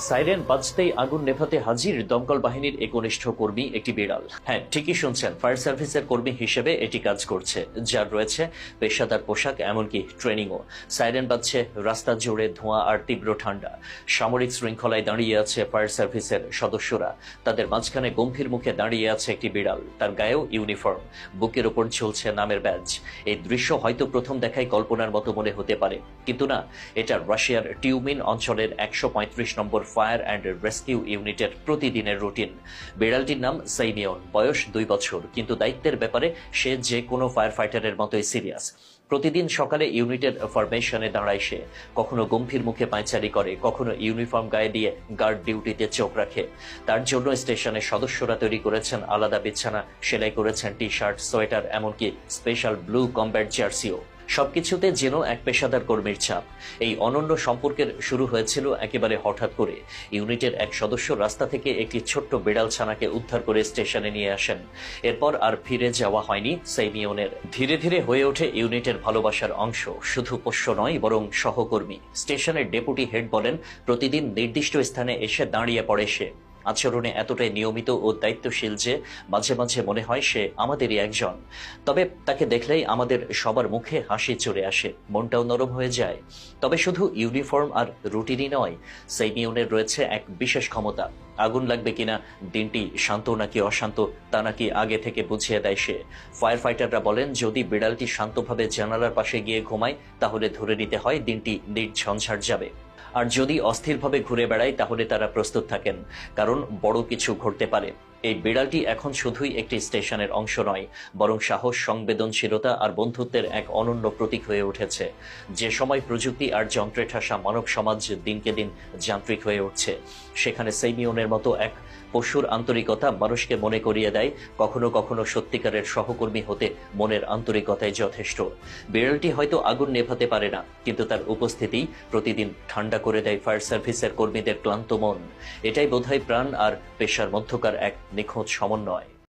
Siren বাজতেই আগুন নেভাতে হাজির দমকল বাহিনীর একনিষ্ঠ কর্মী একটি বিড়াল। হ্যাঁ, ঠিকই শুনছেন, ফায়ার সার্ভিসের কর্মী হিসেবে এটি কাজ করছে, যার রয়েছে পেশাদার পোশাক, এমনকি ট্রেনিংও। সাইরেন বাজছে রাস্তা জুড়ে, ধোঁয়া আর তীব্র ঠান্ডা। সামরিক শৃঙ্খলায় দাঁড়িয়ে আছে ফায়ার সার্ভিসের সদস্যরা। তাদের মাঝখানে গম্ভীর মুখে দাঁড়িয়ে আছে একটি বিড়াল, তার গায়েও ইউনিফর্ম, বুকের ওপর ঝুলছে নামের ব্যাজ। এই দৃশ্য হয়তো প্রথম দেখায় কল্পনার মতো মনে হতে পারে, কিন্তু না, এটা রাশিয়ার টিউমিন অঞ্চলের 135 নম্বর ফায়ার অ্যান্ড রেস্কিউ ইউনিটের প্রতিদিনের রুটিন। বিড়ালটির নাম সেইমিয়ন, বয়স 2 বছর, কিন্তু দায়িত্বের ব্যাপারে সে যে কোনো ফায়ার ফাইটারের মতোই সিরিয়াস। প্রতিদিন সকালে ইউনিটের ফরমেশনে দাঁড়ায় সে, কখনো গম্ভীর মুখে পায়চারি করে, কখনো ইউনিফর্ম গায়ে দিয়ে গার্ড ডিউটিতে চোখ রাখে। তার জন্য স্টেশনের সদস্যরা তৈরি করেছেন আলাদা বিছানা, সেলাই করেছেন টি শার্ট, সোয়েটার, এমনকি স্পেশাল ব্লু কমব্যাট জার্সিও। সবকিছুতে যেন এক পেশাদার কর্মীর ছাপ। এই অনন্য সম্পর্কের শুরু হয়েছিল একেবারে হঠাৎ করে। ইউনিটের এক সদস্য রাস্তা থেকে একটি ছোট্ট বিড়াল ছানাকে উদ্ধার করে স্টেশনে নিয়ে আসেন। এরপর আর ফিরে যাওয়া হয়নি সেইমিয়নের। ধীরে ধীরে হয়ে ওঠে ইউনিটের ভালোবাসার অংশ, শুধু পোষ্য নয় বরং সহকর্মী। স্টেশনের ডেপুটি হেড বলেন, প্রতিদিন নির্দিষ্ট স্থানে এসে দাঁড়িয়ে পড়ে সে। আচরণে এতটাই নিয়মিত ও দায়িত্বশীল যে মাঝে মাঝে মনে হয় সে আমাদেরই একজন। তবে তাকে দেখলেই আমাদের সবার মুখে হাসি চলে আসে, মনটাও নরম হয়ে যায়। তবে শুধু ইউনিফর্ম আর রুটিনই নয়, সেইমিয়নের রয়েছে এক বিশেষ ক্ষমতা। আগুন লাগবে কিনা, দিনটি শান্ত নাকি অশান্ত, তা নাকি আগে থেকে বুঝিয়ে দেয় সে। ফায়ার ফাইটাররা বলেন, যদি বিড়ালটি শান্তভাবে জানালার পাশে গিয়ে ঘুমায়, তাহলে ধরে নিতে হয় দিনটি নির্ঝঞ্ঝাট যাবে। আর যদি অস্থিরভাবে ঘুরে বেড়ায়, তাহলে তারা প্রস্তুত থাকেন, কারণ বড় কিছু ঘটতে পারে। এই বিড়ালটি এখন শুধুই একটি স্টেশনের অংশ নয়, বরং সাহস, সংবেদনশীলতা আর বন্ধুত্বের এক অনন্য প্রতীক হয়ে উঠেছে। যে সময় প্রযুক্তি আর যন্ত্রে ঠাসা মানব সমাজ দিনকে দিন যান্ত্রিক হয়ে উঠছে, সেখানে সেইমিয়নের মতো এক পশুর আন্তরিকতা মানুষকে মনে করিয়ে দেয়, কখনো কখনো সত্যিকারের সহকর্মী হতে মনের আন্তরিকতাই যথেষ্ট। বিড়ালটি হয়তো আগুন নেভাতে পারে না, কিন্তু তার উপস্থিতি প্রতিদিন ঠান্ডা করে দেয় ফায়ার সার্ভিসের কর্মীদের ক্লান্ত মন। এটাই বোধহয় প্রাণ আর পেশার মধ্যকার এক নিখুঁত সমন্বয়।